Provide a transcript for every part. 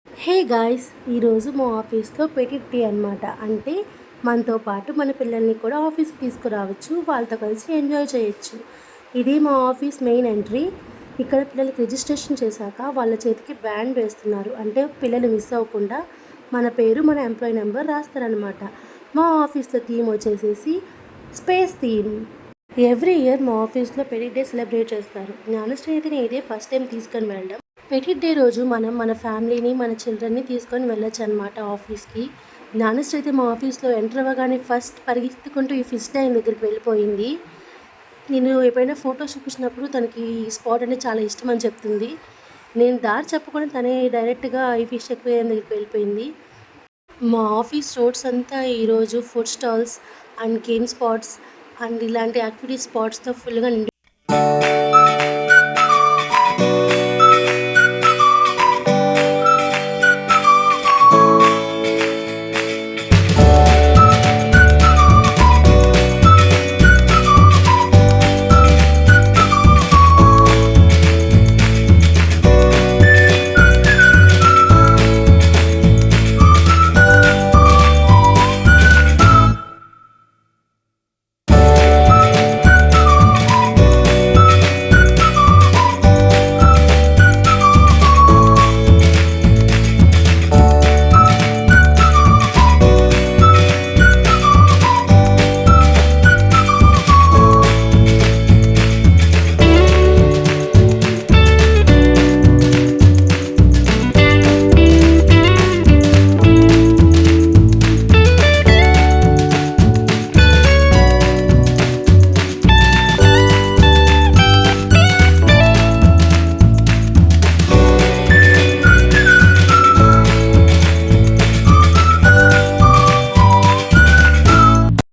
Hey guys! ఈరోజు మా ఆఫీస్‌లో పెటిట్ డే అనమాట. అంటే మనతో పాటు మన పిల్లల్ని కూడా ఆఫీస్‌కి తీసుకురావచ్చు. వాళ్ళతో కలిసి ఎంజాయ్ చేయొచ్చు. ఇది మా ఆఫీస్ మెయిన్ ఎంట్రీ. ఇక్కడ పిల్లలకి రిజిస్ట్రేషన్ చేశాక వాళ్ళ చేతికి బ్యాండ్ వేస్తున్నారు. అంటే పిల్లలు మిస్ అవ్వకుండా మన పేరు, మన ఎంప్లాయీ నెంబర్ రాస్తారనమాట. మా ఆఫీస్‌లో థీమ్ వచ్చేసేసి స్పేస్ థీమ్. ఎవ్రీ ఇయర్ మా ఆఫీస్‌లో పెటిట్ డే సెలబ్రేట్ చేస్తారు. జ్ఞానశ్రీ అయితే ఇదే ఫస్ట్ టైం తీసుకొని వెళ్ళడం. పెటిట్ డే రోజు మనం మన ఫ్యామిలీని, మన చిల్డ్రన్‌ని తీసుకొని వెళ్ళొచ్చనమాట ఆఫీస్‌కి. జ్ఞానశ్రీ అయితే మా ఆఫీస్‌లో ఎంటర్ అవ్వగానే ఫస్ట్ పరిగెత్తుకుంటూ ఈ ఫిష్ టాంక్ దగ్గరికి వెళ్ళిపోయింది. నేను ఎప్పుడైనా ఫోటోస్ చూపించినప్పుడు తనకి ఈ స్పాట్ అంటే చాలా ఇష్టం అని చెప్తుంది. నేను దారి చెప్పకుండా తనే డైరెక్ట్‌గా ఈ ఫిష్ అక్వేరియం దగ్గరికి వెళ్ళిపోయింది. మా ఆఫీస్ రోడ్స్ అంతా ఈరోజు food stalls and game spots and ఇలాంటి యాక్టివిటీ స్పాట్స్‌తో ఫుల్‌గా నిండి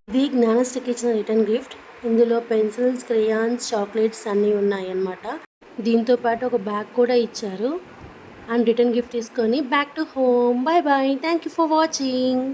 ఇది జ్ఞానశ్రీకి ఇచ్చిన రిటర్న్ గిఫ్ట్. ఇందులో పెన్సిల్స్, క్రేయాన్స్, చాక్లెట్స్ అన్నీ ఉన్నాయన్నమాట. దీంతో పాటు ఒక బ్యాగ్ కూడా ఇచ్చారు. అండ్ రిటర్న్ గిఫ్ట్ తీసుకొని back to home. Bye bye. Thank you for watching.